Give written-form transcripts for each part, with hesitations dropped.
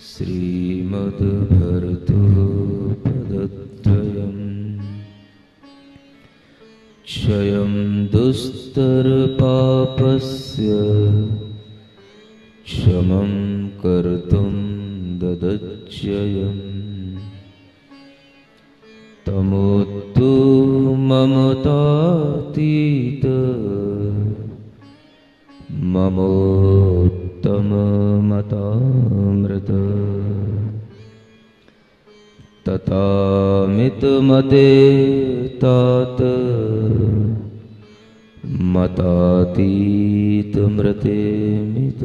श्रीमद्भर्तृपदद्वयम् क्षयं दुस्तरपापस्य क्षमं कर्तुं ददच्ययम् तमोतु ममतातीत ममोत्तममतामृत तथामितमते तात मतातीतमृते मित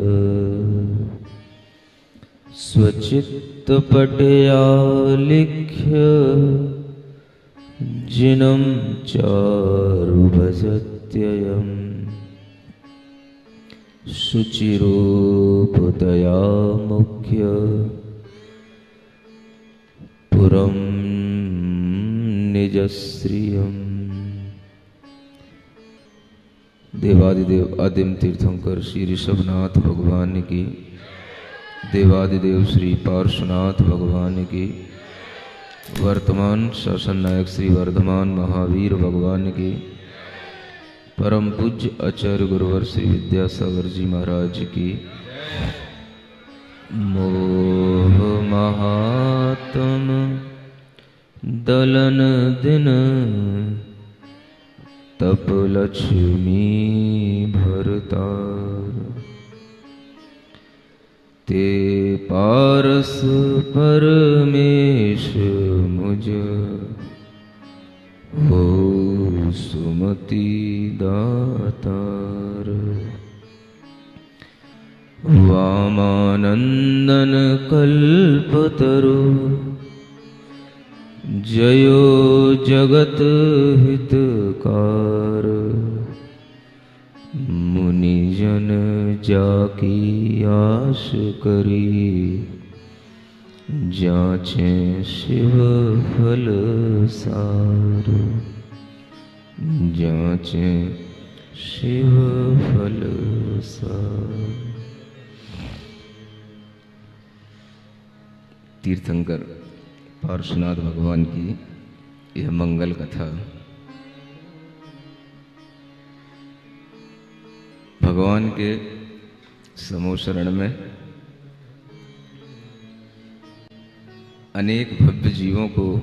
स्वचित्तपटयालिख्य जिनं चारुभजत्ययम् शुचिरूपतया मुख्य पुरं निजश्रियम्। देवादिदेव आदिम तीर्थंकर श्री ऋषभनाथ भगवान की, देवादिदेव श्री पार्श्वनाथ भगवान की, वर्तमान शासन नायक श्री वर्धमान महावीर भगवान की, परम पूज्य आचार्य गुरुवर श्री विद्यासागर जी महाराज की, मोह महात्म दलन दिन तप लक्ष्मी भरतार ते पारस परमेश मुझ हो सुमति दातार वामानंदन कल्पतरु जयो जगत हितकार मुनिजन जाकी आश करी जाचे शिव फल सार जाचे शिव फल सार। तीर्थंकर पार्श्वनाथ भगवान की यह मंगल कथा भगवान के समूह शरण में अनेक भव्य जीवों को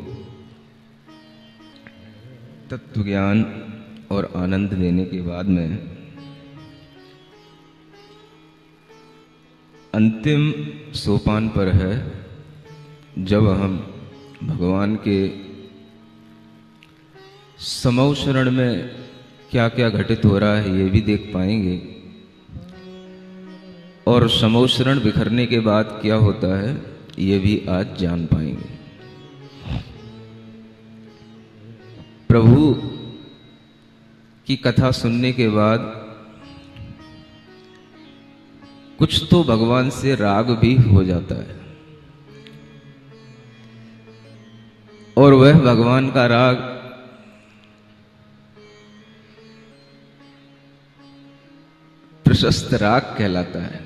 तत्व ज्ञान और आनंद देने के बाद में अंतिम सोपान पर है, जब हम भगवान के समूह शरण में क्या क्या घटित हो रहा है ये भी देख पाएंगे, और समूह शरण बिखरने के बाद क्या होता है ये भी आज जान पाएंगे। प्रभु की कथा सुनने के बाद कुछ तो भगवान से राग भी हो जाता है, और वह भगवान का राग प्रशस्त राग कहलाता है।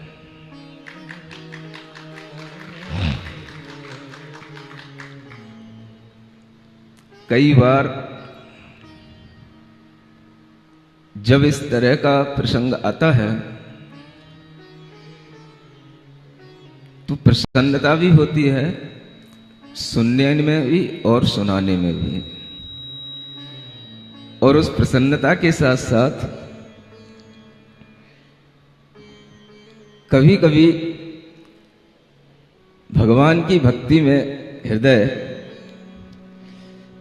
कई बार जब इस तरह का प्रसंग आता है तो प्रसन्नता भी होती है, सुनने में भी और सुनाने में भी, और उस प्रसन्नता के साथ साथ कभी कभी भगवान की भक्ति में हृदय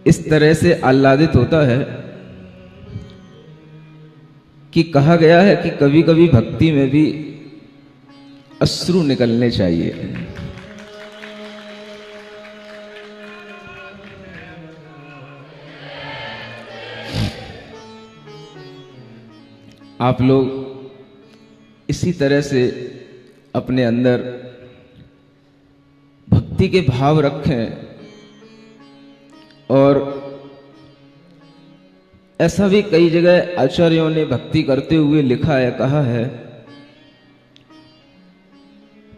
इस तरह से आह्लादित होता है कि कहा गया है कि कभी कभी भक्ति में भी अश्रु निकलने चाहिए। आप लोग इसी तरह से अपने अंदर भक्ति के भाव रखें, और ऐसा भी कई जगह आचार्यों ने भक्ति करते हुए लिखा है, कहा है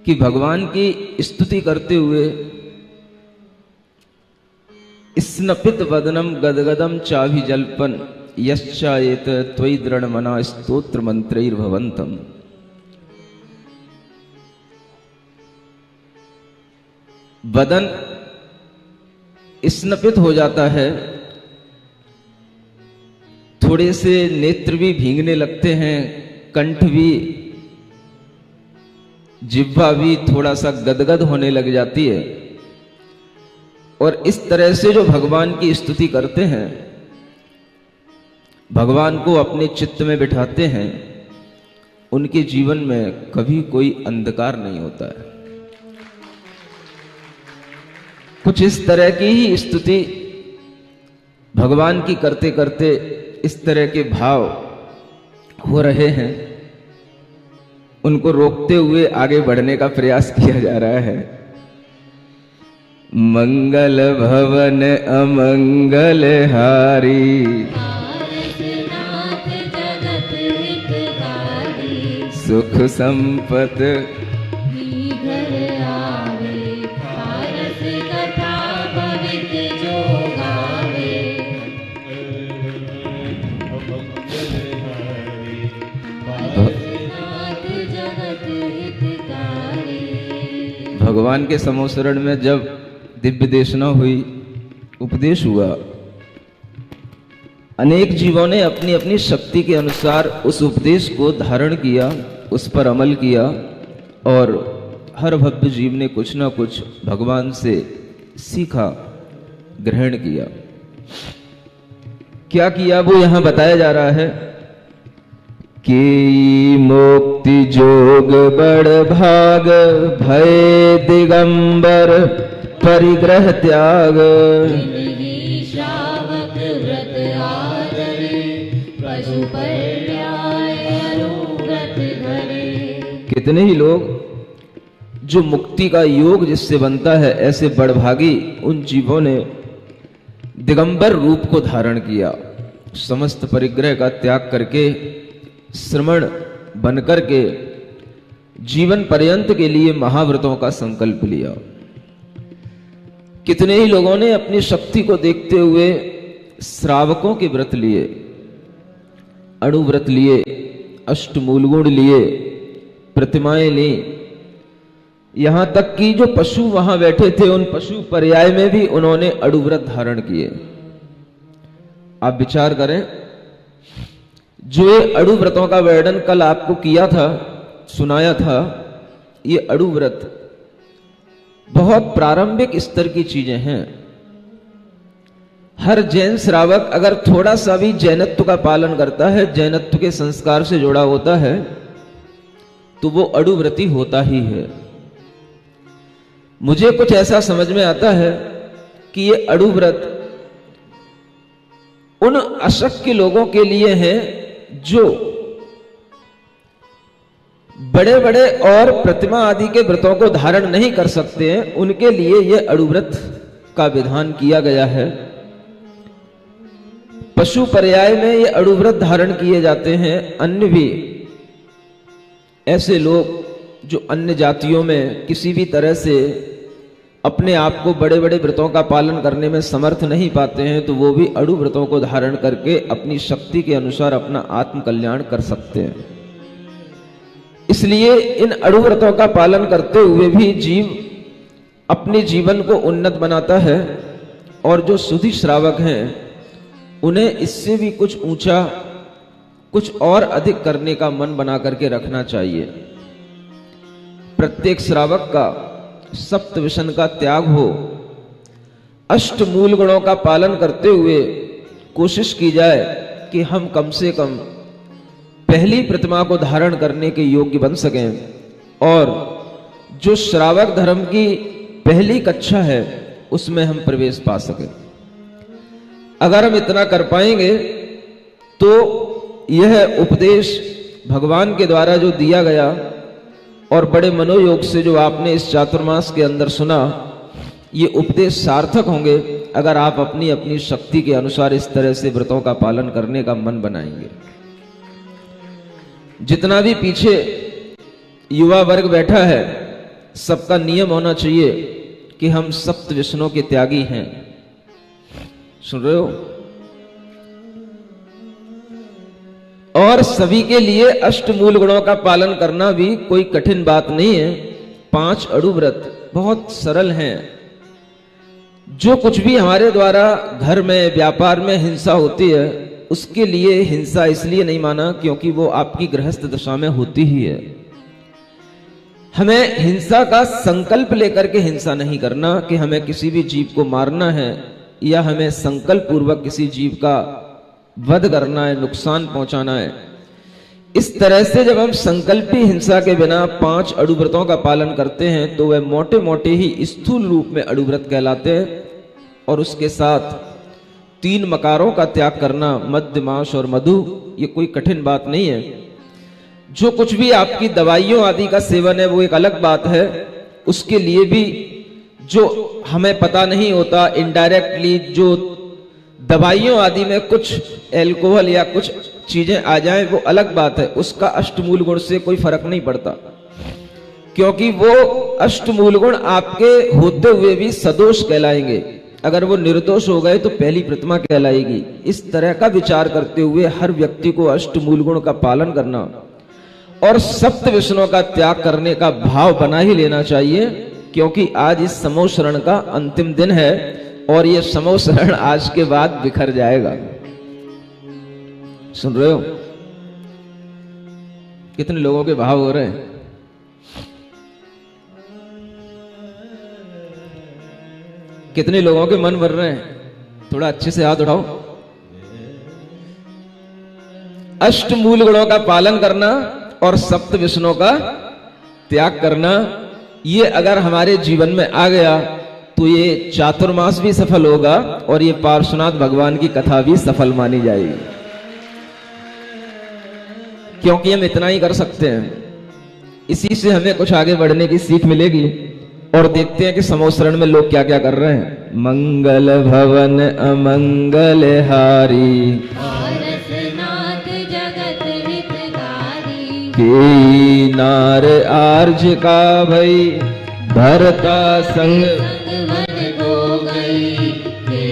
कि भगवान की स्तुति करते हुए स्नपित वदनम गदगदम चाभिजल्पन यश्चायेत त्वयि दृढ़मना स्तोत्र मंत्रैर्भवन्तम्। बदन स्नपित हो जाता है, थोड़े से नेत्र भी भीगने लगते हैं, कंठ भी, जिह्वा भी थोड़ा सा गदगद होने लग जाती है। और इस तरह से जो भगवान की स्तुति करते हैं, भगवान को अपने चित्त में बिठाते हैं, उनके जीवन में कभी कोई अंधकार नहीं होता है। कुछ इस तरह की ही स्तुति भगवान की करते करते इस तरह के भाव हो रहे हैं, उनको रोकते हुए आगे बढ़ने का प्रयास किया जा रहा है। मंगल भवन अमंगल हारी, सुख संपत भगवान के समोसरण में जब दिव्य देशना हुई, उपदेश हुआ, अनेक जीवों ने अपनी अपनी शक्ति के अनुसार उस उपदेश को धारण किया, उस पर अमल किया, और हर भव्य जीव ने कुछ ना कुछ भगवान से सीखा, ग्रहण किया। क्या किया वो यहां बताया जा रहा है कि मुक्ति जोग बड़ भाग, भय दिगंबर परिग्रह त्याग, श्रावक व्रत आदरे, पशु पर्याय अनुव्रत धरे। कितने ही लोग जो मुक्ति का योग जिससे बनता है, ऐसे बड़भागी उन जीवों ने दिगंबर रूप को धारण किया, समस्त परिग्रह का त्याग करके श्रमण बनकर के जीवन पर्यंत के लिए महाव्रतों का संकल्प लिया। कितने ही लोगों ने अपनी शक्ति को देखते हुए श्रावकों के व्रत लिए, अणुव्रत लिए, अष्टमूल गुण लिए, प्रतिमाएं ली, यहां तक कि जो पशु वहां बैठे थे उन पशु पर्याय में भी उन्होंने अणुव्रत धारण किए। आप विचार करें, जो ये अणुव्रतों का वर्णन कल आपको किया था, सुनाया था, ये अणुव्रत बहुत प्रारंभिक स्तर की चीजें हैं। हर जैन श्रावक अगर थोड़ा सा भी जैनत्व का पालन करता है, जैनत्व के संस्कार से जुड़ा होता है, तो वो अणुव्रती होता ही है। मुझे कुछ ऐसा समझ में आता है कि ये अणुव्रत उन अशक्य लोगों के लिए है जो बड़े बड़े और प्रतिमा आदि के व्रतों को धारण नहीं कर सकते हैं, उनके लिए यह अणुव्रत का विधान किया गया है। पशु पर्याय में ये अणुव्रत धारण किए जाते हैं। अन्य भी ऐसे लोग जो अन्य जातियों में किसी भी तरह से अपने आप को बड़े बड़े व्रतों का पालन करने में समर्थ नहीं पाते हैं, तो वो भी अणुव्रतों को धारण करके अपनी शक्ति के अनुसार अपना आत्म कल्याण कर सकते हैं। इसलिए इन अणुव्रतों का पालन करते हुए भी जीव अपने जीवन को उन्नत बनाता है, और जो शुद्धि श्रावक हैं उन्हें इससे भी कुछ ऊंचा, कुछ और अधिक करने का मन बना करके रखना चाहिए। प्रत्येक श्रावक का सप्त विषण का त्याग हो, अष्ट मूल गुणों का पालन करते हुए कोशिश की जाए कि हम कम से कम पहली प्रतिमा को धारण करने के योग्य बन सकें, और जो श्रावक धर्म की पहली कक्षा है उसमें हम प्रवेश पा सकें। अगर हम इतना कर पाएंगे तो यह उपदेश भगवान के द्वारा जो दिया गया और बड़े मनोयोग से जो आपने इस चातुर्मास के अंदर सुना, ये उपदेश सार्थक होंगे अगर आप अपनी अपनी शक्ति के अनुसार इस तरह से व्रतों का पालन करने का मन बनाएंगे। जितना भी पीछे युवा वर्ग बैठा है, सबका नियम होना चाहिए कि हम सप्त व्यसनों के त्यागी हैं। सुन रहे हो? और सभी के लिए अष्टमूल गुणों का पालन करना भी कोई कठिन बात नहीं है। 5 अड़ु व्रत बहुत सरल हैं। जो कुछ भी हमारे द्वारा घर में, व्यापार में हिंसा होती है, उसके लिए हिंसा इसलिए नहीं माना क्योंकि वो आपकी गृहस्थ दशा में होती ही है। हमें हिंसा का संकल्प लेकर के हिंसा नहीं करना कि हमें किसी भी जीव को मारना है या हमें संकल्प पूर्वक किसी जीव का वध करना है, नुकसान पहुंचाना है। इस तरह से जब हम संकल्पी हिंसा के बिना 5 अड़ुव्रतों का पालन करते हैं तो वह मोटे मोटे ही स्थूल रूप में अड़ुव्रत कहलाते हैं। और उसके साथ 3 मकारों का त्याग करना, मद्य, मांस और मधु, ये कोई कठिन बात नहीं है। जो कुछ भी आपकी दवाइयों आदि का सेवन है वो एक अलग बात है। उसके लिए भी जो हमें पता नहीं होता, इनडायरेक्टली जो दवाइयों आदि में कुछ एल्कोहल या कुछ चीजें आ जाएं वो अलग बात है। उसका अष्टमूल गुण से कोई फर्क नहीं पड़ता, क्योंकि वो अष्टमूल गुण आपके होते हुए भी सदोष कहलाएंगे। अगर वो निर्दोष हो गए तो पहली प्रतिमा कहलाएगी। इस तरह का विचार करते हुए हर व्यक्ति को अष्टमूल गुण का पालन करना और सप्त व्यसनों का त्याग करने का भाव बना ही लेना चाहिए, क्योंकि आज इस समूह शरण का अंतिम दिन है और ये समूह शरण आज के बाद बिखर जाएगा। सुन रहे हो? कितने लोगों के भाव हो रहे हैं? कितने लोगों के मन भर रहे हैं? थोड़ा अच्छे से हाथ उठाओ। अष्टमूल गुणों का पालन करना और सप्त व्यसनों का त्याग करना, ये अगर हमारे जीवन में आ गया तो ये चातुर्मास भी सफल होगा और ये पार्श्वनाथ भगवान की कथा भी सफल मानी जाएगी, क्योंकि हम इतना ही कर सकते हैं। इसी से हमें कुछ आगे बढ़ने की सीख मिलेगी। और देखते हैं कि समूह शरण में लोग क्या क्या कर रहे हैं। मंगल भवन अमंगल हारी, के नार आर्ज का भई, भरता संग हो गई, के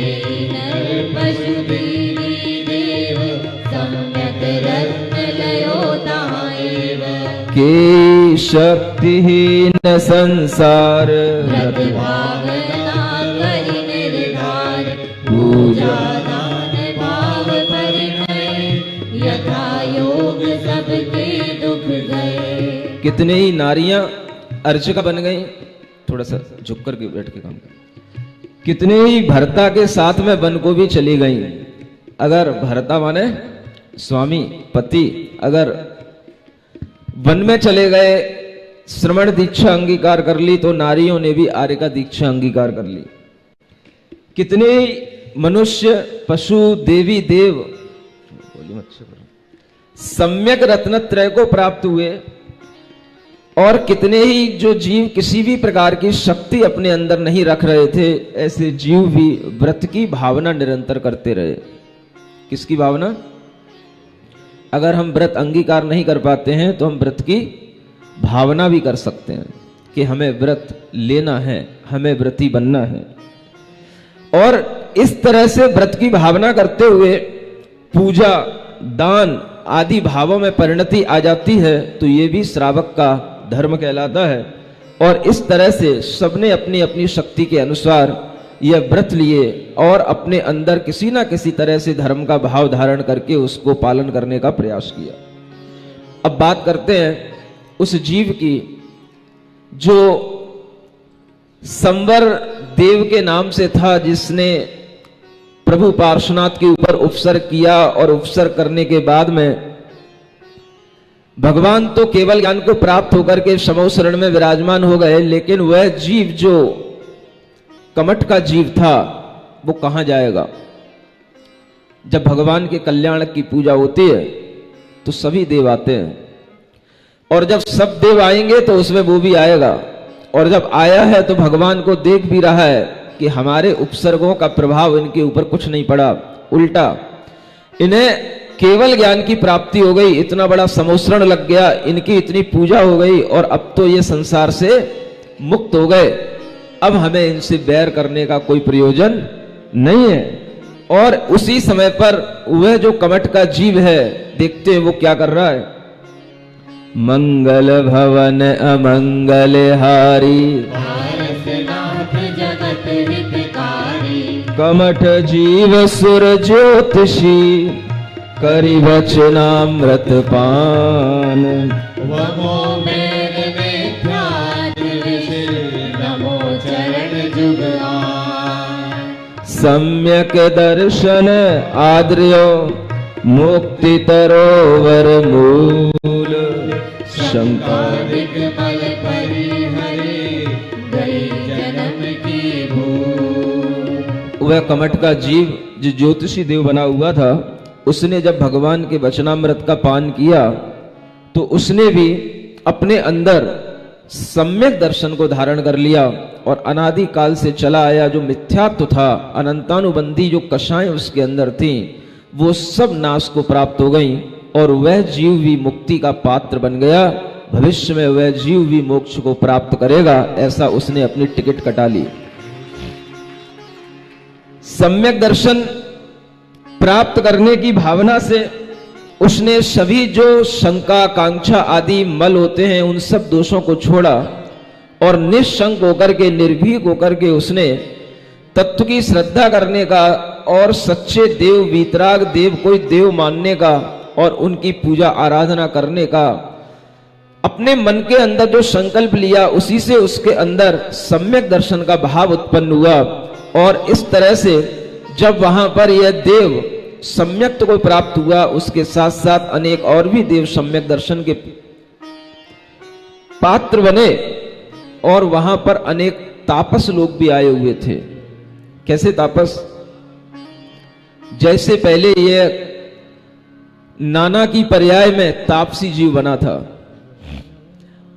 नर पशु देव सम्यक रत्न लयो ताएव, के शक्तिहीन संसार व्रत भावना करि निर्धार, पूजा दान भाव परिणय, यथा योग सबके दुख गए। कितने ही नारियां अर्चिका बन गई। थोड़ा सा झुक करके बैठ के काम कर। कितने ही भर्ता के साथ में वन को भी चली गई। अगर भर्ता माने स्वामी, पति, अगर वन में चले गए, श्रवण दीक्षा अंगीकार कर ली, तो नारियों ने भी आर्य का दीक्षा अंगीकार कर ली। कितने मनुष्य, पशु, देवी, देव सम्यक रत्नत्रय को प्राप्त हुए। और कितने ही जो जीव किसी भी प्रकार की शक्ति अपने अंदर नहीं रख रहे थे, ऐसे जीव भी व्रत की भावना निरंतर करते रहे। किसकी भावना? अगर हम व्रत अंगीकार नहीं कर पाते हैं तो हम व्रत की भावना भी कर सकते हैं कि हमें व्रत लेना है, हमें व्रती बनना है। और इस तरह से व्रत की भावना करते हुए पूजा, दान आदि भावों में परिणति आ जाती है, तो ये भी श्रावक का धर्म कहलाता है। और इस तरह से सबने अपनी अपनी शक्ति के अनुसार यह व्रत लिए और अपने अंदर किसी ना किसी तरह से धर्म का भाव धारण करके उसको पालन करने का प्रयास किया। अब बात करते हैं उस जीव की जो संवर देव के नाम से था, जिसने प्रभु पार्श्वनाथ के ऊपर उपसर्ग किया। और उपसर्ग करने के बाद में भगवान तो केवल ज्ञान को प्राप्त होकर के समूह शरण में विराजमान हो गए, लेकिन वह जीव जो कमठ का जीव था वो कहां जाएगा? जब भगवान के कल्याण की पूजा होती है तो सभी देव आते हैं, और जब सब देव आएंगे तो उसमें वो भी आएगा। और जब आया है तो भगवान को देख भी रहा है कि हमारे उपसर्गों का प्रभाव इनके ऊपर कुछ नहीं पड़ा, उल्टा इन्हें केवल ज्ञान की प्राप्ति हो गई, इतना बड़ा समोसरण लग गया, इनकी इतनी पूजा हो गई, और अब तो ये संसार से मुक्त हो गए, अब हमें इनसे बैर करने का कोई प्रयोजन नहीं है। और उसी समय पर वह जो कमठ का जीव है, देखते हैं वो क्या कर रहा है। मंगल भवन अमंगल हारी, कमठ जीव सुर ज्योतिषी, करि वचनामृत पान। सम्यक दर्शन आद्र्यो, मुक्ति तरोवर मूल। शंका दिग्मल परिहरे, गई जन्म की भूल। वह कमठ का जीव जो ज्योतिषी देव बना हुआ था, उसने जब भगवान के वचनामृत का पान किया तो उसने भी अपने अंदर सम्यक दर्शन को धारण कर लिया और अनादि काल से चला आया जो मिथ्यात्व था, अनंतानुबंधी जो कषाएं उसके अंदर थी, वो सब नाश को प्राप्त हो गई और वह जीव भी मुक्ति का पात्र बन गया। भविष्य में वह जीव भी मोक्ष को प्राप्त करेगा, ऐसा उसने अपनी टिकट कटा ली। सम्यक दर्शन प्राप्त करने की भावना से उसने सभी जो शंका कांक्षा आदि मल होते हैं उन सब दोषों को छोड़ा और निशंक होकर के, निर्भीक होकर के उसने तत्व की श्रद्धा करने का और सच्चे देव वीतराग देव कोई देव मानने का और उनकी पूजा आराधना करने का अपने मन के अंदर जो संकल्प लिया, उसी से उसके अंदर सम्यक दर्शन का भाव उत्पन्न हुआ। और इस तरह से जब वहां पर यह देव सम्यक को प्राप्त हुआ, उसके साथ साथ अनेक और भी देव सम्यक दर्शन के पात्र बने और वहां पर अनेक तापस लोग भी आए हुए थे। कैसे तापस? जैसे पहले यह नाना की पर्याय में तापसी जीव बना था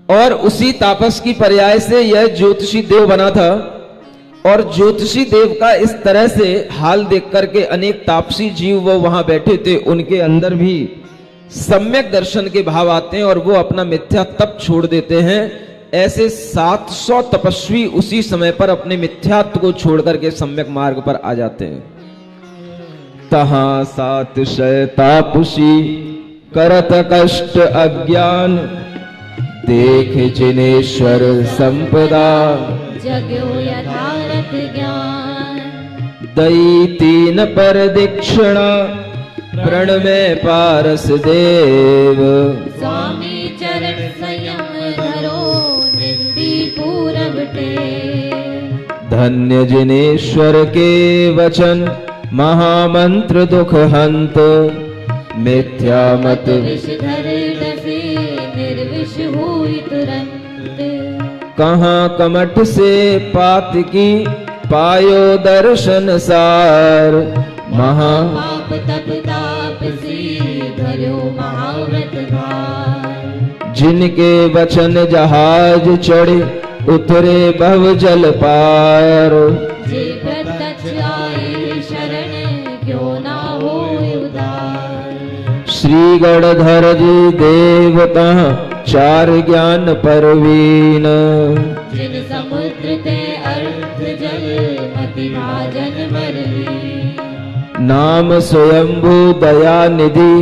और उसी तापस की पर्याय से यह ज्योतिषी देव बना था और ज्योतिषी देव का इस तरह से हाल देख करके अनेक तापसी जीव वो वहां बैठे थे, उनके अंदर भी सम्यक दर्शन के भाव आते हैं और वो अपना मिथ्या तप छोड़ देते हैं। ऐसे 700 तपस्वी उसी समय पर अपने मिथ्यात्व को छोड़ करके सम्यक मार्ग पर आ जाते हैं। तहां 700 तापसी करत कष्ट अज्ञान, देख जिनेश्वर संपदा, जग्यो यथारथ ज्ञान। दई 3 पर दीक्षिणा, प्रण में पारस देव। स्वामी चरण संयम धरो, निंदी पूरब टेव। धन्य जिनेश्वर के वचन, महामंत्र दुख हंत। मिथ्या मत विषधर डसे, निर्विष हुई तुरंत। कहाँ कमठ से पात की, पायो दर्शन सार। महा पाप तप तापसी, धर्यो महाव्रत भार। जिनके वचन जहाज चढ़े, उतरे भव जल पार। जे प्रत्यक्ष आए शरण, क्यों ना होए उदार। श्री गणधर जी देवता, 4 ज्ञान परवीन। जिन समुद्र ते अर्थ जल, मति भाजन मरवी। नाम स्वयंभू दया निधि,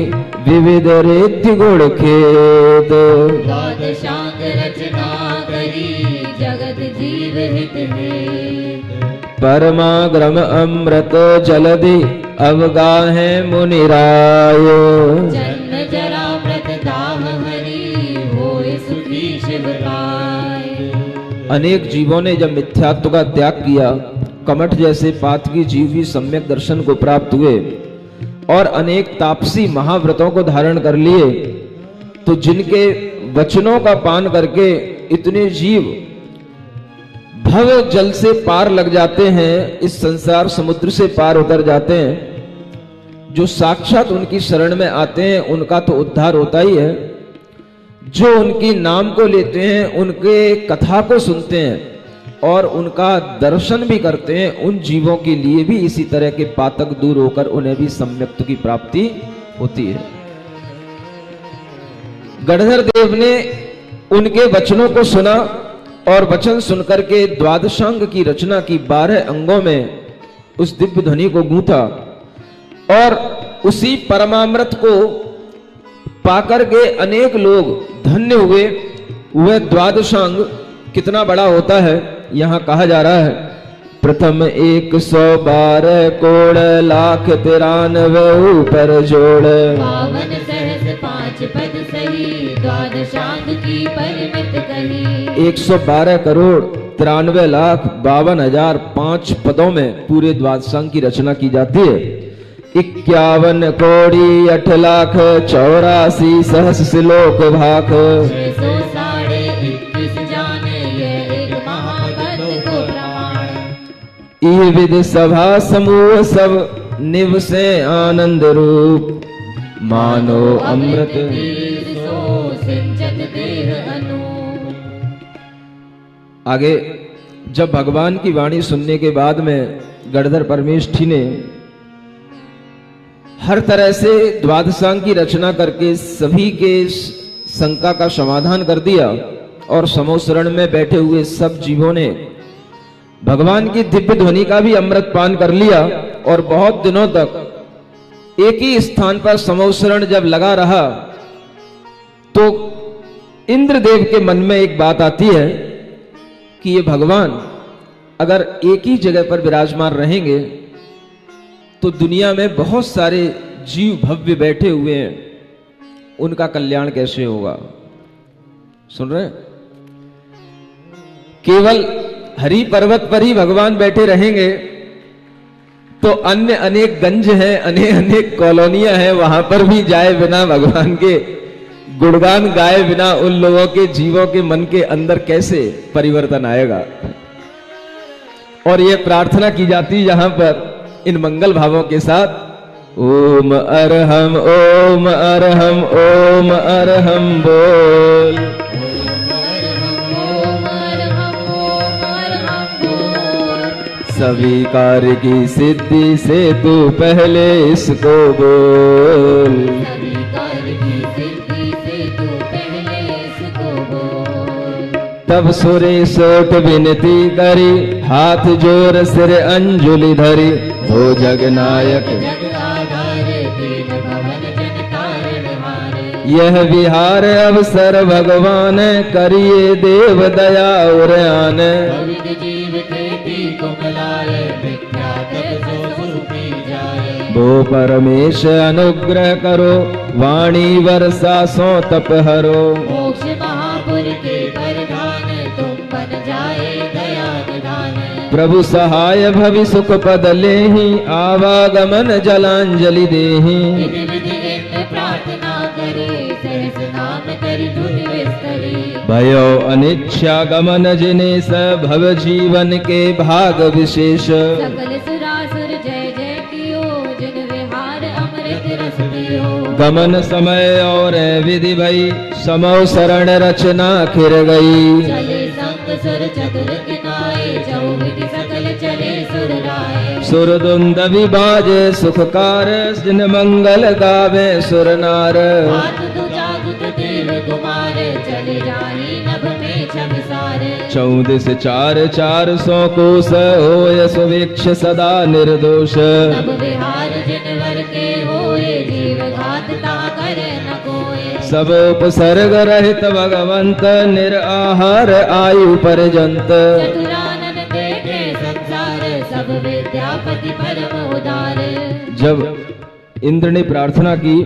विविध रिद्धि गुण खेद। द्वादशांग रचना करी, जगत जीव हित हेत। परमाग्रम अमृत जलधि, अवगाहे मुनिराय। जन्म जरा मृत दाह हरि, होए सुखी शिवराय। अनेक जीवों ने जब मिथ्यात्व का त्याग किया, कमठ जैसे पातकी जीव भी सम्यक दर्शन को प्राप्त हुए और अनेक तापसी महाव्रतों को धारण कर लिए, तो जिनके वचनों का पान करके इतने जीव भव जल से पार लग जाते हैं, इस संसार समुद्र से पार उतर जाते हैं। जो साक्षात उनकी शरण में आते हैं उनका तो उद्धार होता ही है। जो उनकी नाम को लेते हैं, उनके कथा को सुनते हैं और उनका दर्शन भी करते हैं, उन जीवों के लिए भी इसी तरह के पातक दूर होकर उन्हें भी सम्यक्त्व की प्राप्ति होती है। गणधर देव ने उनके वचनों को सुना और वचन सुनकर के द्वादशांग की रचना की 12 अंगों में उस दिव्य ध्वनि को गूंथा और उसी परमामृत को पाकर के अनेक लोग धन्य हुए। वह द्वादशांग कितना बड़ा होता है यहां कहा जा रहा है। प्रथम 112 कोड़ लाख 93 ऊपर जोड़, 52 सहस्र 5 पद सही, द्वादशांग की परिमित कही। 112 करोड़ 93 लाख 52,000 5 पदों में पूरे द्वादशांग की रचना की जाती है। 51 कोड़ी 8 लाख 84 सहस्र श्लोक भाख, 600 साढ़े 21 जाने यह एक महापद को प्रमाण। ई विद सभा समूह सब निवसे आनंद रूप, मानो अमृत तीर सो सिंचत देह अनु। आगे जब भगवान की वाणी सुनने के बाद में गणधर परमेष्ठी ने हर तरह से द्वादशांग की रचना करके सभी के शंका का समाधान कर दिया और समोसरण में बैठे हुए सब जीवों ने भगवान की दिव्य ध्वनि का भी अमृत पान कर लिया और बहुत दिनों तक एक ही स्थान पर समोसरण जब लगा रहा तो इंद्रदेव के मन में एक बात आती है कि ये भगवान अगर एक ही जगह पर विराजमान रहेंगे तो दुनिया में बहुत सारे जीव भव्य बैठे हुए हैं, उनका कल्याण कैसे होगा। सुन रहे हैं? केवल हरि पर्वत पर ही भगवान बैठे रहेंगे तो अन्य अनेक गंज हैं, अनेक कॉलोनियां हैं, वहां पर भी जाए बिना भगवान के गुणगान गाए बिना उन लोगों के जीवों के मन के अंदर कैसे परिवर्तन आएगा। और यह प्रार्थना की जाती यहां पर इन मंगल भावों के साथ ओम अरहम ओम अरहम ओम अरहम बोल, सभी कार्य की सिद्धि से तू पहले इसको बोल, सभी कार्य की सिद्धि से तू पहले इसको बोल। तब सुरेश उठ विनती करी, हाथ जोर सिर अंजुलि धरी, हो जगनायक जग आधार दीन भवन जन तारणहार। यह विहार अवसर भगवान, करिए देव दया और आन, पवित्र जीव खेती को मिलाए, मिथ्या तप सो सुपी जाए। वो परमेश अनुग्रह करो, वाणी वर्षा सो तप हरो, मोक्ष महापुर के परधान, तुम बन जाए दया निधान। प्रभु सहाय भवि सुख पद लेहि, आवागमन जलांजलि देहि, विधि विधि नित्य प्रार्थना करे, सहस नाम करि धुन विस्तरी। भयो अनिच्छा गमन जिने स भव जीवन के भाग विशेष, सकल सुरासुर जय जय कियो, जिन विहार अमृत रस पियो। गमन समय और विधि भई, समो शरण रचना खिर गई, चले संग सुर चतुर किनाए, चौविधि सकल चले सुर राय। सुरदुंद विभाजे सुखकार, जिन मंगल गावे सुर नार, हाथ तु जागुत देव कुमार, चले जाही नभ में छविसार। 14 400 कोस, होय सुवीक्ष सदा निर्दोष, तब विहार जिन वर के होए, जीव घात ता करे न कोय। सब उपसर्ग रहित भगवंत, निराहार आयु पर्यंत, चतुरानन देखे संसार, सब विद्यापति परम उदार। जब इंद्र ने प्रार्थना की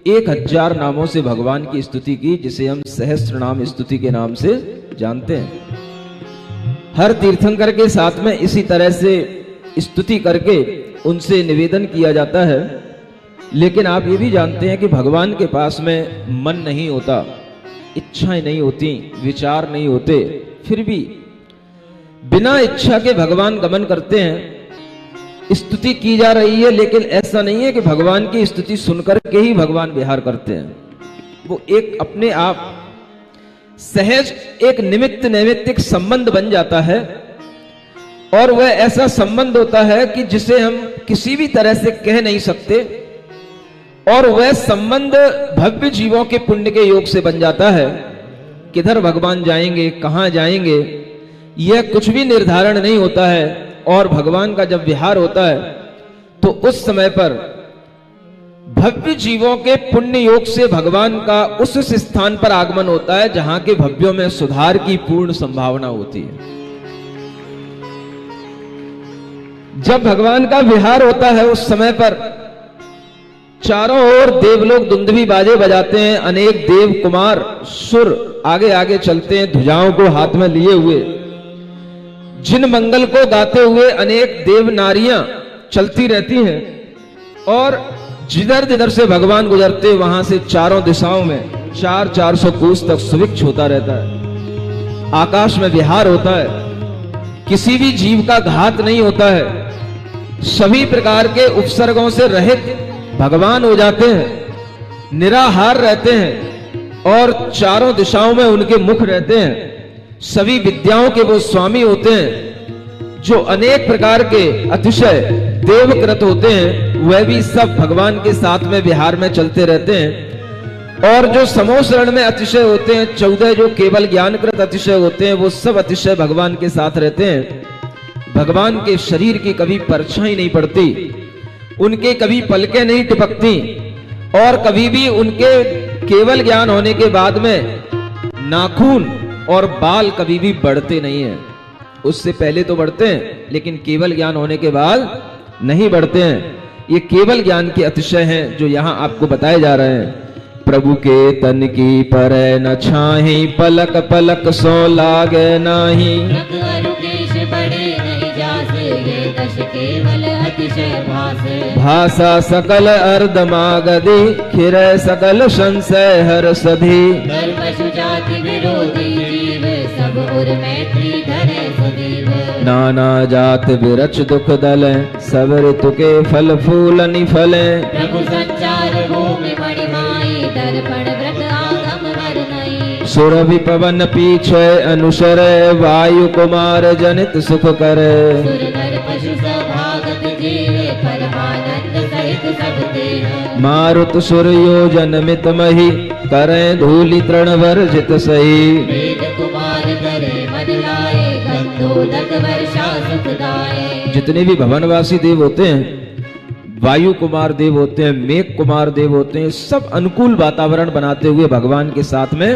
1000 नामों से भगवान की स्तुति की, जिसे हम सहस्त्र नाम स्तुति के नाम से जानते हैं। हर तीर्थंकर के साथ में इसी तरह से स्तुति करके उनसे निवेदन किया जाता है। लेकिन आप ये भी जानते हैं कि भगवान के पास में मन नहीं होता, इच्छाएं नहीं होती, विचार नहीं होते, फिर भी बिना इच्छा के भगवान गमन करते हैं। स्तुति की जा रही है, लेकिन ऐसा नहीं है कि भगवान की स्तुति सुनकर के ही भगवान विहार करते हैं। वो एक अपने आप सहज एक निमित्त नैमित्तिक संबंध बन जाता है, और वह ऐसा संबंध होता है कि जिसे हम किसी भी तरह से कह नहीं सकते, और वह संबंध भव्य जीवों के पुण्य के योग से बन जाता है। किधर भगवान जाएंगे, कहां जाएंगे, यह कुछ भी निर्धारण नहीं होता है। और भगवान का जब विहार होता है तो उस समय पर भव्य जीवों के पुण्य योग से भगवान का उस स्थान पर आगमन होता है जहां के भव्यों में सुधार की पूर्ण संभावना होती है। जब भगवान का विहार होता है उस समय पर चारों ओर देवलोग दुंदुभी बाजे बजाते हैं। अनेक देव कुमार सुर आगे आगे चलते हैं ध्वजाओं को हाथ में लिए हुए। जिन मंगल को गाते हुए अनेक देव नारियां चलती रहती हैं और जिधर जिधर से भगवान गुजरते वहां से चारों दिशाओं में 400 कोस तक सुविच्छ होता रहता है। आकाश में विहार होता है, किसी भी जीव का घात नहीं होता है, सभी प्रकार के उपसर्गों से रहित भगवान हो जाते हैं, निराहार रहते हैं और चारों दिशाओं में उनके मुख रहते हैं। सभी विद्याओं के वो स्वामी होते हैं। जो अनेक प्रकार के अतिशय देवकृत होते हैं वह भी सब भगवान के साथ में विहार में चलते रहते हैं। और जो समोसरण में अतिशय होते हैं 14 जो केवल ज्ञानकृत अतिशय होते हैं वो सब अतिशय भगवान के साथ रहते हैं। भगवान के शरीर की कभी परछाई नहीं पड़ती, उनके कभी पलकें नहीं टिपकती और कभी भी उनके केवल ज्ञान होने के बाद में नाखून और बाल कभी भी बढ़ते नहीं हैं। उससे पहले तो बढ़ते हैं लेकिन केवल ज्ञान होने के बाद नहीं बढ़ते हैं। ये केवल ज्ञान के अतिशय हैं जो यहां आपको बताए जा रहे हैं। प्रभु के तन की पर न छाही, पलक पलक सो लागे नाही। भाषा सकल अर्धमागधि, खिरै सकल संशय हर सधी। पशु जाति विरोधी जीव, सब उर मैत्री धरे सदैव। नाना जात विरच दुख दल, सब ऋतु के फल फूल निफले। प्रभु संचार भूमि मणिमाई, दर्पण व्रत आगम वर्णई। सुरभि पवन पीछे अनुसर, वायु कुमार जनित सुख करे। सुर नर पशु सभागत जीवे, परमानंद सहित सब देह। मारुत सुर योजन मित मही, करें धूलि तृण वर्जित सही। वेद कुमार करे मन लाए, गंधोदक वर्षा सुखदाए। जितने भी भवनवासी देव होते हैं, वायु कुमार देव होते हैं, मेघ कुमार देव होते हैं, सब अनुकूल वातावरण बनाते हुए भगवान के साथ में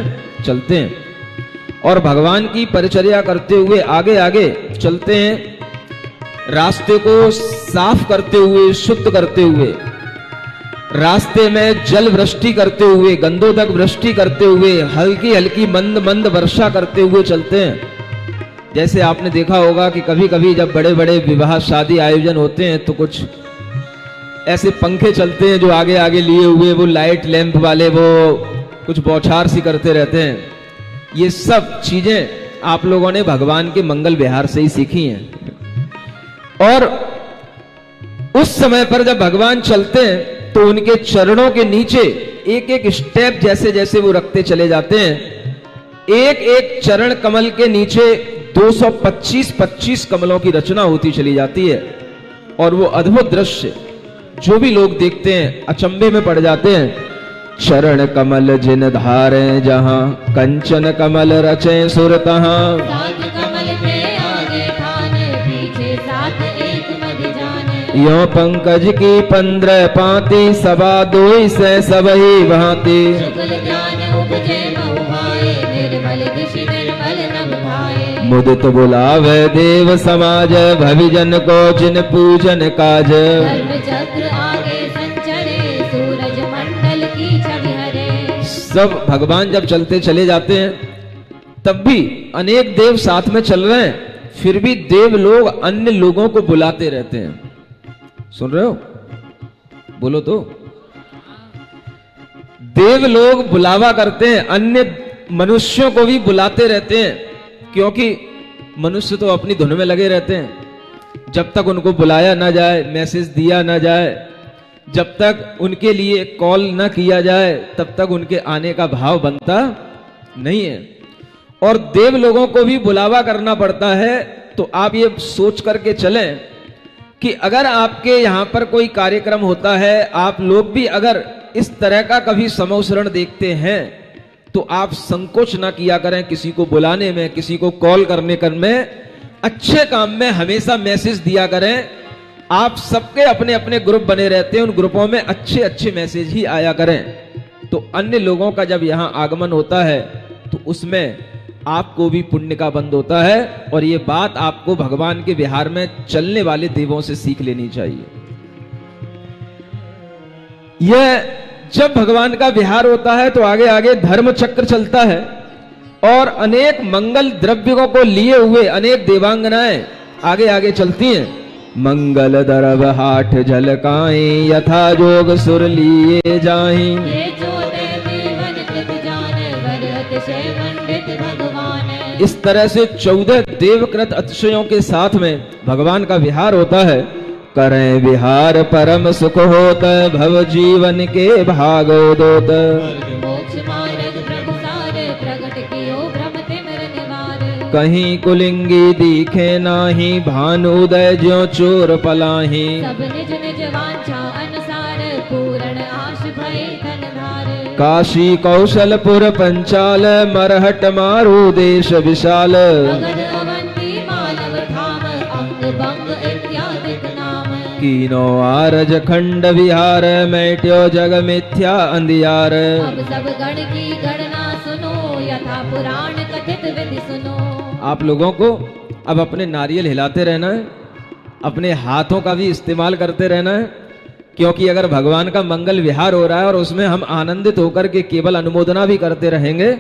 चलते हैं और भगवान की परिचर्या करते हुए आगे आगे चलते हैं। रास्ते को साफ करते हुए, शुद्ध करते हुए, रास्ते में जल वृष्टि करते हुए, गंधोदक वृष्टि करते हुए, हल्की हल्की मंद मंद वर्षा करते हुए चलते हैं। जैसे आपने देखा होगा कि कभी कभी जब बड़े बड़े विवाह शादी आयोजन होते हैं तो कुछ ऐसे पंखे चलते हैं जो आगे आगे लिए हुए, वो लाइट लैंप वाले, वो कुछ बौछार सी करते रहते हैं। ये सब चीजें आप लोगों ने भगवान के मंगल विहार से ही सीखी हैं। और उस समय पर जब भगवान चलते हैं तो उनके चरणों के नीचे एक एक स्टेप जैसे जैसे वो रखते चले जाते हैं। एक एक चरण कमल के नीचे 225 कमलों की रचना होती चली जाती है और वो अद्भुत दृश्य जो भी लोग देखते हैं अचंभे में पड़ जाते हैं। चरण कमल जिन धारे जहां, कंचन कमल रचे सुर तहां। सात कमल के आगे ठाने, पीछे सात एक मध जाने। यो पंकज की 15 पाती, सबा दोई से सबही भांति। शुक्ल ज्ञान उपजे बहु भाए, निर्मल दृष्टि निर्मल नभ भाए। मुदित बुलावे देव समाज, भविजन को जिन पूजन काज। धर्म चक्र आगे संचरे, सूरज मंडल की छवि हरे। सब भगवान जब चलते चले जाते हैं तब भी अनेक देव साथ में चल रहे हैं, फिर भी देव लोग अन्य लोगों को बुलाते रहते हैं। सुन रहे हो? बोलो तो। देव लोग बुलावा करते हैं, अन्य मनुष्यों को भी बुलाते रहते हैं, क्योंकि मनुष्य तो अपनी धुन में लगे रहते हैं। जब तक उनको बुलाया ना जाए, मैसेज दिया ना जाए, जब तक उनके लिए कॉल ना किया जाए, तब तक उनके आने का भाव बनता नहीं है। और देव लोगों को भी बुलावा करना पड़ता है। तो आप ये सोच करके चलें कि अगर आपके यहां पर कोई कार्यक्रम होता है, आप लोग भी अगर इस तरह का कभी समोसरण देखते हैं तो आप संकोच ना किया करें किसी को बुलाने में, किसी को कॉल करने में। अच्छे काम में हमेशा मैसेज दिया करें। आप सबके अपने अपने ग्रुप बने रहते हैं, उन ग्रुपों में अच्छे अच्छे मैसेज ही आया करें। तो अन्य लोगों का जब यहां आगमन होता है तो उसमें आपको भी पुण्य का बंद होता है। और ये बात आपको भगवान के विहार में चलने वाले देवों से सीख लेनी चाहिए। यह जब भगवान का विहार होता है तो आगे आगे धर्म चक्र चलता है और अनेक मंगल द्रव्यों को लिए हुए अनेक देवांगनाएं आगे आगे चलती हैं। मंगल दरब हाट झलकाएं यथा जोग सुर लिए जाएं। ये जो देवन कृत जाने वर अतिशय मंडित भगवान। इस तरह से 14 देवकृत अतिशयों के साथ में भगवान का विहार होता है। करें विहार परम सुख होत भव जीवन के भागोदोत। मोक्ष मार्ग प्रभु सारे प्रगट कियो भ्रम तिमिर निवार। कहीं कुलिंगी दिखे नाही भानुदय ज्यों चोर पलाही। सब निज निज वांछा अनुसार पूर्ण आश भय धनधार। काशी कौशलपुर पंचाल मरहट मारु देश विशाल। मगध अवंती मानव धाम अंग बंग इत्यादि नाम। कीनो आरज खंड विहार मैट्यो जग मिथ्या अंधियार। अब सब गण की गणना सुनो यथा पुराण कथित विधि सुनो। आप लोगों को अब अपने नारियल हिलाते रहना है, अपने हाथों का भी इस्तेमाल करते रहना है। क्योंकि अगर भगवान का मंगल विहार हो रहा है और उसमें हम आनंदित होकर के केवल अनुमोदना भी करते रहेंगे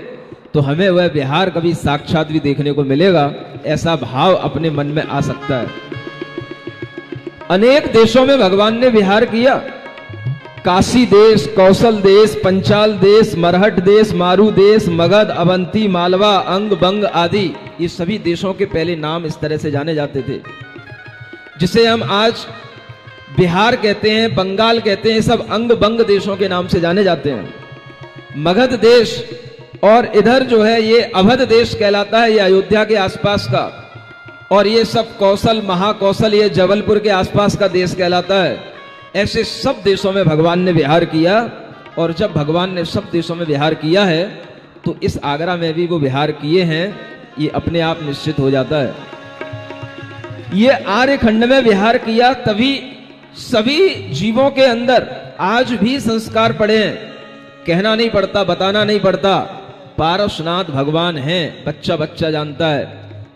तो हमें वह विहार कभी साक्षात भी देखने को मिलेगा। ऐसा भाव अपने मन में आ सकता है। अनेक देशों में भगवान ने विहार किया। काशी देश, कौशल देश, पंचाल देश, मरहट देश, मारू देश, मगध, अवंती, मालवा, अंग बंग आदि ये सभी देशों के पहले नाम इस तरह से जाने जाते थे, जिसे हम आज बिहार कहते हैं, बंगाल कहते हैं। सब अंग बंग देशों के नाम से जाने जाते हैं। मगध देश और इधर जो है ये अवध देश कहलाता है, ये अयोध्या के आसपास का। और ये सब कौशल, महाकौशल, ये जबलपुर के आसपास का देश कहलाता है। ऐसे सब देशों में भगवान ने विहार किया। और जब भगवान ने सब देशों में विहार किया है तो इस आगरा में भी वो विहार किए हैं, ये अपने आप निश्चित हो जाता है। ये आर्य खंड में विहार किया, तभी सभी जीवों के अंदर आज भी संस्कार पड़े हैं। कहना नहीं पड़ता, बताना नहीं पड़ता। पारसनाथ भगवान हैं, बच्चा बच्चा जानता है,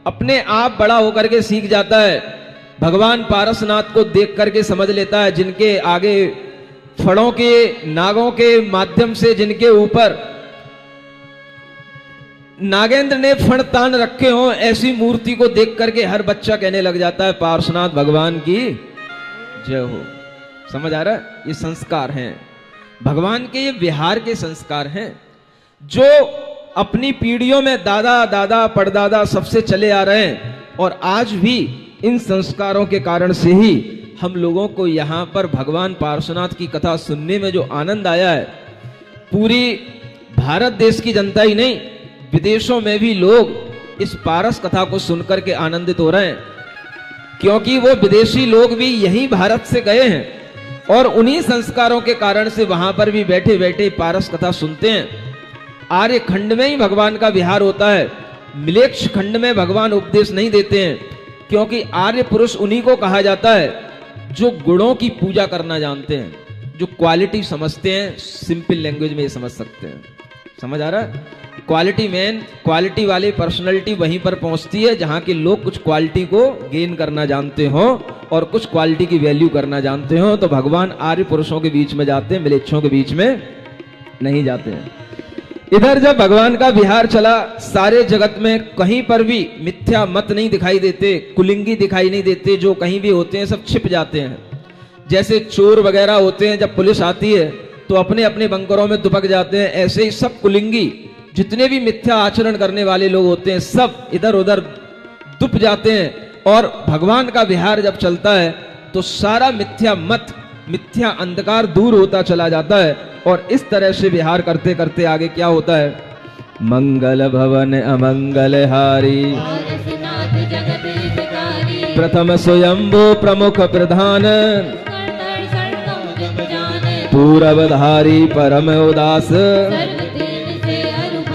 अपने आप बड़ा होकर के सीख जाता है। भगवान पारसनाथ को देख करके समझ लेता है। जिनके आगे फड़ों के, नागों के माध्यम से जिनके ऊपर नागेंद्र ने फण तान रखे हों, ऐसी मूर्ति को देख करके हर बच्चा कहने लग जाता है पारसनाथ भगवान की जय हो। समझ आ रहा है? ये संस्कार हैं भगवान के, ये विहार के संस्कार हैं जो अपनी पीढ़ियों में दादा दादा परदादा सबसे चले आ रहे हैं। और आज भी इन संस्कारों के कारण से ही हम लोगों को यहाँ पर भगवान पार्श्वनाथ की कथा सुनने में जो आनंद आया है, पूरी भारत देश की जनता ही नहीं, विदेशों में भी लोग इस पारस कथा को सुनकर के आनंदित हो रहे हैं। क्योंकि वो विदेशी लोग भी यही भारत से गए हैं और उन्हीं संस्कारों के कारण से वहां पर भी बैठे बैठे पारस कथा सुनते हैं। आर्य खंड में ही भगवान का विहार होता है, मिलेच्छ खंड में भगवान उपदेश नहीं देते हैं। क्योंकि आर्य पुरुष उन्हीं को कहा जाता है जो गुणों की पूजा करना जानते हैं, जो क्वालिटी समझते हैं। सिंपल लैंग्वेज में ये समझ सकते हैं। समझ आ रहा है? क्वालिटी मैन, क्वालिटी वाली पर्सनालिटी वहीं पर पहुंचती है जहां के लोग कुछ क्वालिटी को गेन करना जानते हो और कुछ क्वालिटी की वैल्यू करना जानते हो। तो भगवान आर्य पुरुषों के बीच में जाते हैं, मिलेच्छों के बीच में नहीं जाते हैं। इधर जब भगवान का विहार चला, सारे जगत में कहीं पर भी मिथ्या मत नहीं दिखाई देते, कुलिंगी दिखाई नहीं देते। जो कहीं भी होते हैं सब छिप जाते हैं। जैसे चोर वगैरह होते हैं, जब पुलिस आती है तो अपने अपने बंकरों में दुबक जाते हैं, ऐसे ही सब कुलिंगी जितने भी मिथ्या आचरण करने वाले लोग होते हैं सब इधर उधर दुप जाते हैं। और भगवान का विहार जब चलता है तो सारा मिथ्या मत, मिथ्या अंधकार दूर होता चला जाता है। और इस तरह से विहार करते करते आगे क्या होता है? मंगल भवन अमंगल हारी पारसनाथ जगत हितकारी। प्रथम स्वयंभू प्रमुख प्रधान कर्तन सर्वम जग जाने। पूरवधारी परम उदास सर्व तीन से अरुभ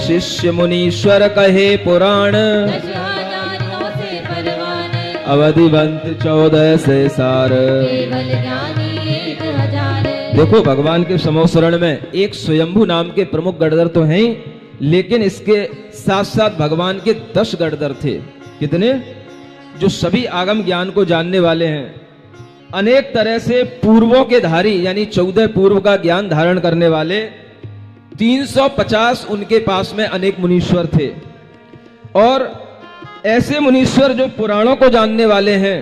शिष्य मुनीश्वर कहे पुराण, 10,000 से परवान, अवधिवंत 14 से सार। केवल ज्ञानी 1,000। देखो भगवान के समोसरण में एक स्वयंभू नाम के प्रमुख गणधर तो हैं ही, लेकिन इसके साथ साथ भगवान के 10 गणधर थे। कितने? जो सभी आगम ज्ञान को जानने वाले हैं, अनेक तरह से पूर्वों के धारी, यानी 14 पूर्व का ज्ञान धारण करने वाले, 350 उनके पास में अनेक मुनीश्वर थे। और ऐसे मुनीश्वर जो पुराणों को जानने वाले हैं,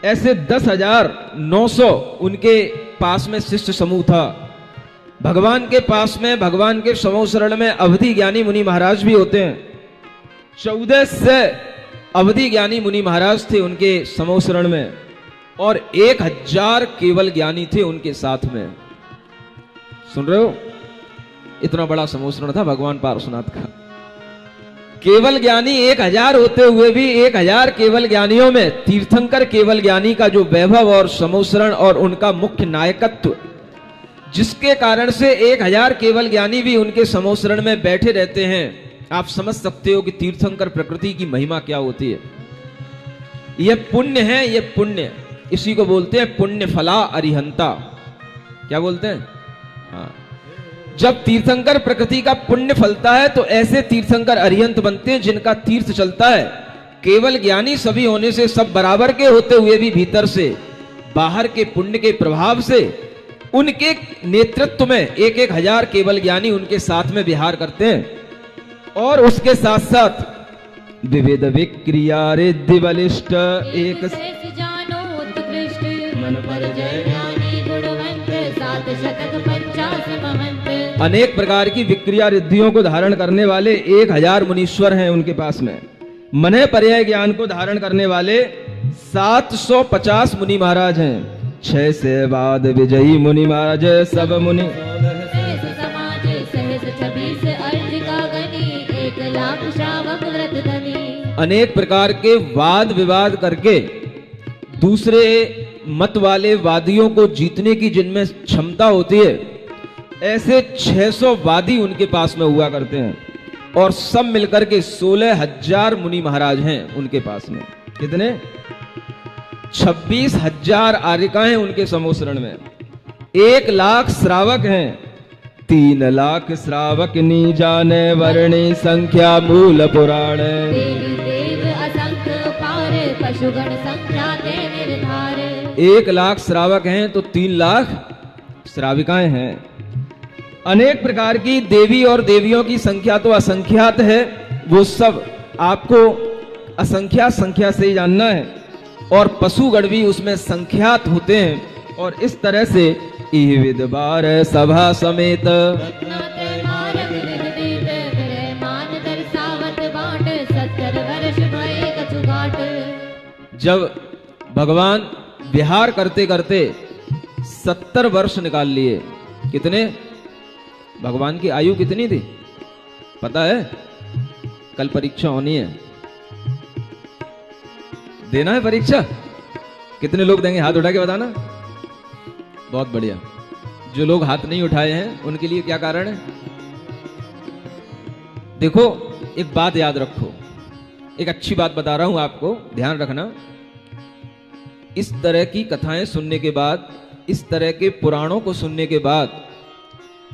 ऐसे 10,900 उनके पास में शिष्य समूह था। भगवान के पास में, भगवान के समोसरण में अवधि ज्ञानी मुनि महाराज भी होते हैं। 14 से अवधि ज्ञानी मुनि महाराज थे उनके समोसरण में, और 1,000 केवल ज्ञानी थे उनके साथ में। सुन रहे हो? इतना बड़ा समोसरण था भगवान पार्श्वनाथ का। केवल ज्ञानी 1,000 होते हुए भी 1,000 केवल ज्ञानियों में तीर्थंकर केवल ज्ञानी का जो वैभव और समोसरण और उनका मुख्य नायकत्व, जिसके कारण से 1,000 केवल ज्ञानी भी उनके समोसरण में बैठे रहते हैं, आप समझ सकते हो कि तीर्थंकर प्रकृति की महिमा क्या होती है। यह पुण्य है, यह पुण्य, इसी को बोलते हैं पुण्य फला अरिहंता। क्या बोलते हैं? हाँ, जब तीर्थंकर प्रकृति का पुण्य फलता है तो ऐसे तीर्थंकर अरिहंत बनते हैं जिनका तीर्थ चलता है। केवल ज्ञानी सभी होने से, सब बराबर के होते हुए भी भीतर से, बाहर के पुण्य के प्रभाव से, उनके नेतृत्व में 1,000 केवल ज्ञानी उनके साथ में विहार करते हैं। और उसके साथ साथ विविध विक्रिया रिद्धि बलिष्ठ एक जानो उत्कृष्ट, मन पर जय ज्ञानी गुणवंत, 7 शतक 50 महंत। अनेक प्रकार की विक्रिया रिद्धियों को धारण करने वाले 1,000 मुनीश्वर हैं उनके पास में। मने पर्याय ज्ञान को धारण करने वाले 750 मुनि महाराज हैं। 6 से बाद विजयी मुनि महाराज सब मुनि, सहस समाज सहस 26 अर्ज का गनी, 1,00,000 श्रावक व्रत धनी। अनेक प्रकार के वाद विवाद करके दूसरे मत वाले वादियों को जीतने की जिनमें क्षमता होती है, ऐसे 600 वादी उनके पास में हुआ करते हैं। और सब मिलकर के 16,000 मुनि महाराज हैं उनके पास में। कितने? 26,000 आर्यिकाएं उनके समोसरण में। 1,00,000 श्रावक हैं। 3,00,000 श्रावक नी जाने वर्णी संख्या मूल पुराण। देवी देव असंख्य पार, पशुगण संख्या ते निर्धार। 1,00,000 श्रावक हैं तो 3,00,000 श्राविकाएं हैं। अनेक प्रकार की देवी और देवियों की संख्या तो असंख्यात है, वो सब आपको असंख्यात संख्या से ही जानना है। और पशुगण भी उसमें संख्यात होते हैं। और इस तरह से इह विद्वार सभा समेत रत्नाकर मारक विदित, विरयमान दर्शावत बाट, 70 वर्ष भये कछु घाट। जब भगवान विहार करते करते 70 वर्ष निकाल लिए। कितने? भगवान की आयु कितनी थी पता है? कल परीक्षा होनी है, देना है परीक्षा। कितने लोग देंगे? हाथ उठा के बताना। बहुत बढ़िया। जो लोग हाथ नहीं उठाए हैं उनके लिए क्या कारण है? देखो, एक बात याद रखो, एक अच्छी बात बता रहा हूं आपको, ध्यान रखना। इस तरह की कथाएं सुनने के बाद, इस तरह के पुराणों को सुनने के बाद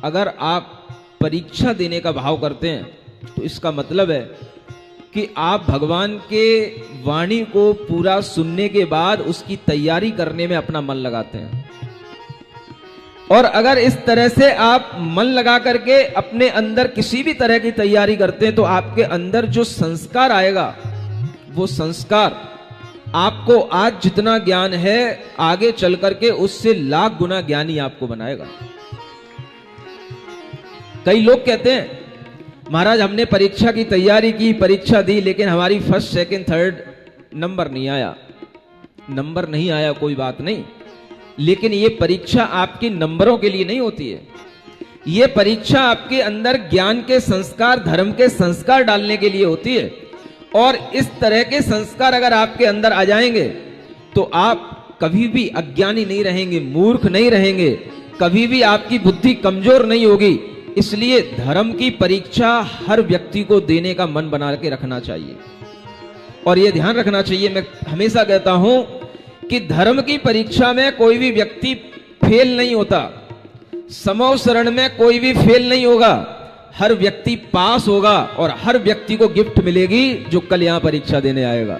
अगर आप परीक्षा देने का भाव करते हैं तो इसका मतलब है कि आप भगवान के वाणी को पूरा सुनने के बाद उसकी तैयारी करने में अपना मन लगाते हैं। और अगर इस तरह से आप मन लगा करके अपने अंदर किसी भी तरह की तैयारी करते हैं तो आपके अंदर जो संस्कार आएगा, वो संस्कार आपको आज जितना ज्ञान है आगे चल करके उससे लाख गुना ज्ञानी आपको बनाएगा। कई लोग कहते हैं महाराज हमने परीक्षा की तैयारी की, परीक्षा दी, लेकिन हमारी फर्स्ट सेकंड थर्ड नंबर नहीं आया। नंबर नहीं आया कोई बात नहीं, लेकिन ये परीक्षा आपके नंबरों के लिए नहीं होती है। ये परीक्षा आपके अंदर ज्ञान के संस्कार, धर्म के संस्कार डालने के लिए होती है। और इस तरह के संस्कार अगर आपके अंदर आ जाएंगे तो आप कभी भी अज्ञानी नहीं रहेंगे, मूर्ख नहीं रहेंगे, कभी भी आपकी बुद्धि कमजोर नहीं होगी। इसलिए धर्म की परीक्षा हर व्यक्ति को देने का मन बना के रखना चाहिए। और यह ध्यान रखना चाहिए, मैं हमेशा कहता हूं कि धर्म की परीक्षा में कोई भी व्यक्ति फेल नहीं होता, समव शरण में कोई भी फेल नहीं होगा, हर व्यक्ति पास होगा और हर व्यक्ति को गिफ्ट मिलेगी जो कल यहां परीक्षा देने आएगा।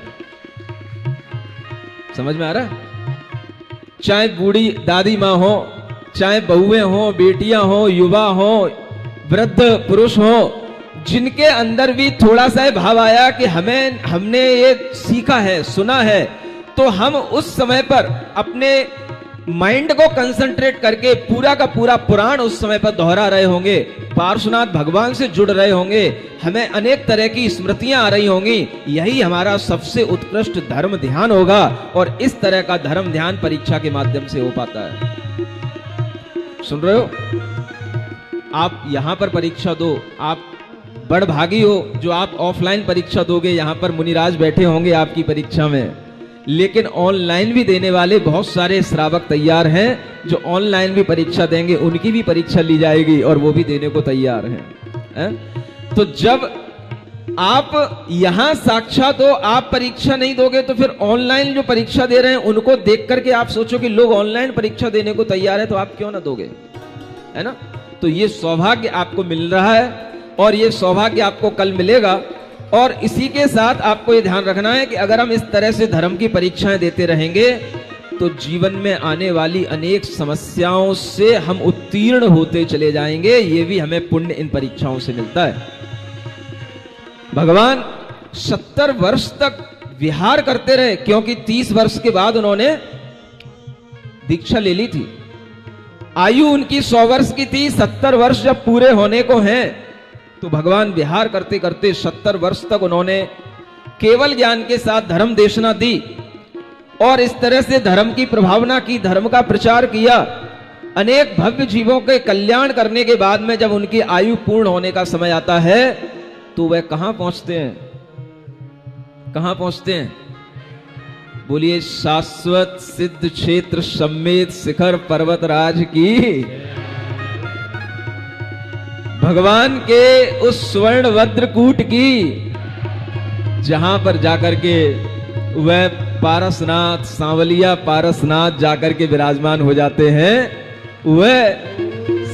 समझ में आ रहा है? चाहे बूढ़ी दादी माँ हो, चाहे बहुएं हो, बेटियां हो, युवा हो, वृद्ध पुरुष हो, जिनके अंदर भी थोड़ा सा भाव आया कि हमने ये सीखा है, सुना है, तो हम उस समय पर अपने माइंड को कंसंट्रेट करके पूरा का पूरा पुराण उस समय पर दोहरा रहे होंगे, पार्श्वनाथ भगवान से जुड़ रहे होंगे, हमें अनेक तरह की स्मृतियां आ रही होंगी। यही हमारा सबसे उत्कृष्ट धर्म ध्यान होगा और इस तरह का धर्म ध्यान परीक्षा के माध्यम से हो पाता है। सुन रहे हो? आप यहां पर परीक्षा दो, आप बड़ भागी हो जो आप ऑफलाइन परीक्षा दोगे, यहां पर मुनिराज बैठे होंगे आपकी परीक्षा में, लेकिन ऑनलाइन भी देने वाले बहुत सारे श्रावक तैयार हैं जो ऑनलाइन भी परीक्षा देंगे, उनकी भी परीक्षा ली जाएगी और वो भी देने को तैयार हैं। तो जब आप यहां साक्षात हो, आप परीक्षा नहीं दोगे तो फिर ऑनलाइन जो परीक्षा दे रहे हैं उनको देख करके आप सोचो कि लोग ऑनलाइन परीक्षा देने को तैयार है, तो आप क्यों ना दोगे, है ना? तो ये सौभाग्य आपको मिल रहा है और ये सौभाग्य आपको कल मिलेगा। और इसी के साथ आपको ये ध्यान रखना है कि अगर हम इस तरह से धर्म की परीक्षाएं देते रहेंगे तो जीवन में आने वाली अनेक समस्याओं से हम उत्तीर्ण होते चले जाएंगे। ये भी हमें पुण्य इन परीक्षाओं से मिलता है। भगवान 70 वर्ष तक विहार करते रहे, क्योंकि 30 वर्ष के बाद उन्होंने दीक्षा ले ली थी। आयु उनकी 100 वर्ष की थी, 70 वर्ष जब पूरे होने को हैं तो भगवान विहार करते करते 70 वर्ष तक उन्होंने केवल ज्ञान के साथ धर्म देशना दी और इस तरह से धर्म की प्रभावना की, धर्म का प्रचार किया। अनेक भव्य जीवों के कल्याण करने के बाद में जब उनकी आयु पूर्ण होने का समय आता है तो वह कहां पहुंचते हैं? कहां पहुंचते हैं? बोलिए शाश्वत सिद्ध क्षेत्र सम्मेत शिखर पर्वतराज की। भगवान के उस स्वर्ण वज्रकूट की, जहां पर जाकर के वह पारसनाथ, सांवलिया पारसनाथ जाकर के विराजमान हो जाते हैं। वह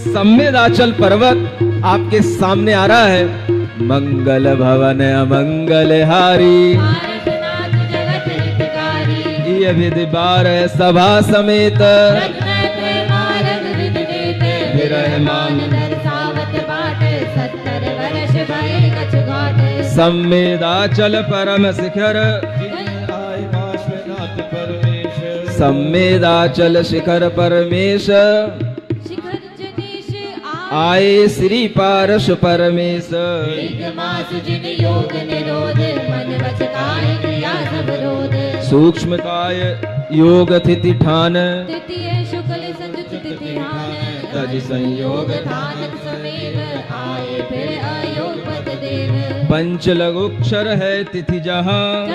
सम्मेदाचल पर्वत आपके सामने आ रहा है। मंगल भवन अमंगल हारी, ये विधि बार सभा समेत, सम्मेदाचल परम शिखर, सम्मेदाचल शिखर परमेश, आए श्री पारस परमेश। सूक्ष्म काय योग तिथि ठान, संयोग पंच लघुक्षर है तिथि जहाँ,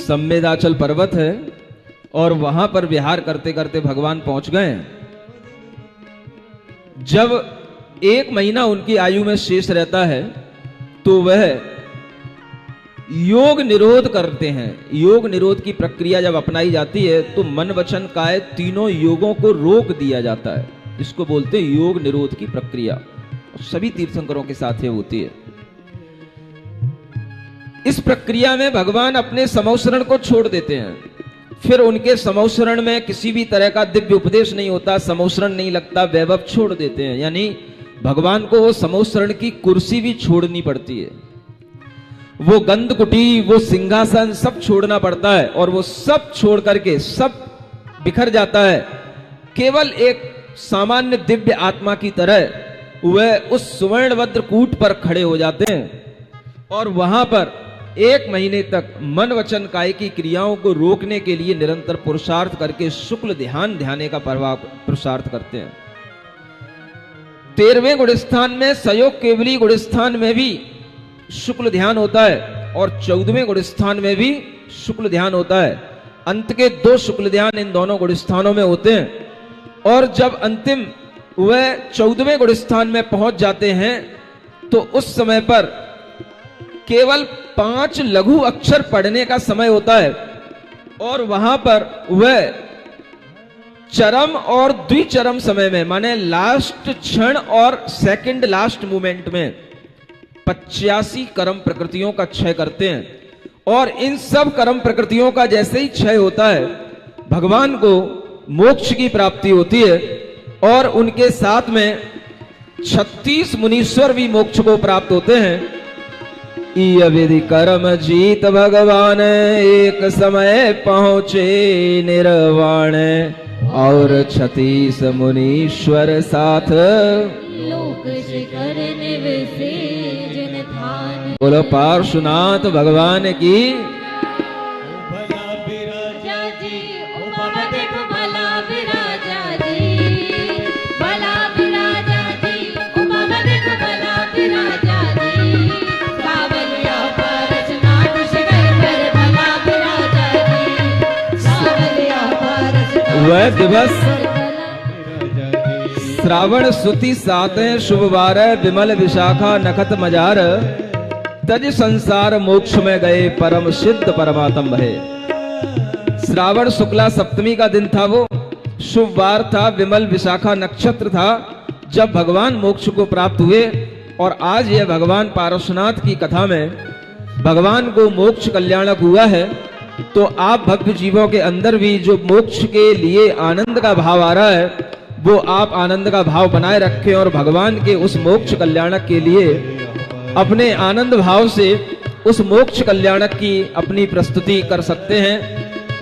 सम्मेदाचल पर्वत है और वहां पर विहार करते करते भगवान पहुंच गए। जब 1 महीना उनकी आयु में शेष रहता है तो वह योग निरोध करते हैं। योग निरोध की प्रक्रिया जब अपनाई जाती है तो मन वचन काय तीनों योगों को रोक दिया जाता है। इसको बोलते हैं योग निरोध की प्रक्रिया। सभी तीर्थंकरों के साथ ये होती है। इस प्रक्रिया में भगवान अपने समवसरण को छोड़ देते हैं। फिर उनके समवसरण में किसी भी तरह का दिव्य उपदेश नहीं होता, समवसरण नहीं लगता, वैभव छोड़ देते हैं। यानी भगवान को वो समवसरण की कुर्सी भी छोड़नी पड़ती है, वो गंध कुटी, वो सिंहासन सब छोड़ना पड़ता है और वो सब छोड़ करके सब बिखर जाता है। केवल एक सामान्य दिव्य आत्मा की तरह वह उस सुवर्ण वज्रकूट पर खड़े हो जाते हैं और वहां पर 1 महीने तक मन वचन काय की क्रियाओं को रोकने के लिए निरंतर पुरुषार्थ करके शुक्ल ध्यान ध्याने का पुरुषार्थ करते हैं। 13वें गुणस्थान में सयोग केवली गुणस्थान में भी शुक्ल ध्यान होता है और 14वें गुणस्थान में भी शुक्ल ध्यान होता है। अंत के 2 शुक्ल ध्यान इन दोनों गुणस्थानों में होते हैं। और जब अंतिम वह 14वें गुणस्थान में पहुंच जाते हैं तो उस समय पर केवल 5 लघु अक्षर पढ़ने का समय होता है और वहां पर वह चरम और द्विचरम समय में माने लास्ट क्षण और सेकंड लास्ट मोमेंट में 85 कर्म प्रकृतियों का क्षय करते हैं। और इन सब कर्म प्रकृतियों का जैसे ही क्षय होता है भगवान को मोक्ष की प्राप्ति होती है और उनके साथ में 36 मुनीश्वर भी मोक्ष को प्राप्त होते हैं। ईय विधि कर्म जीत भगवान एक समय पहुंचे निर्वाण और 36 मुनीश्वर साथ लोक शिखर निवसे जिन थान। बोलो पार्श्वनाथ भगवान की। राजा जी उपमा देखो भला विराजा जी, भला विराजा जी उपमा देखो भला विराजा जी। सावलिया पारसनाथ शिखर पर भला विराजा जी, सावलिया पारसनाथ वह दिवस श्रावण सुती 7 शुभ वार विमल विशाखा नखत मजार तज संसार मोक्ष में गए परम सिद्ध परमात्म भय। श्रावण शुक्ला सप्तमी का दिन था, वो शुभ वार था, विमल विशाखा नक्षत्र था जब भगवान मोक्ष को प्राप्त हुए। और आज यह भगवान पार्श्वनाथ की कथा में भगवान को मोक्ष कल्याणक हुआ है। तो आप भक्त जीवों के अंदर भी जो मोक्ष के लिए आनंद का भाव आ रहा है वो आप आनंद का भाव बनाए रखें और भगवान के उस मोक्ष कल्याणक के लिए अपने आनंद भाव से उस मोक्ष कल्याणक की अपनी प्रस्तुति कर सकते हैं।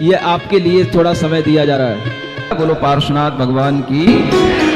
ये आपके लिए थोड़ा समय दिया जा रहा है। बोलो पार्श्वनाथ भगवान की।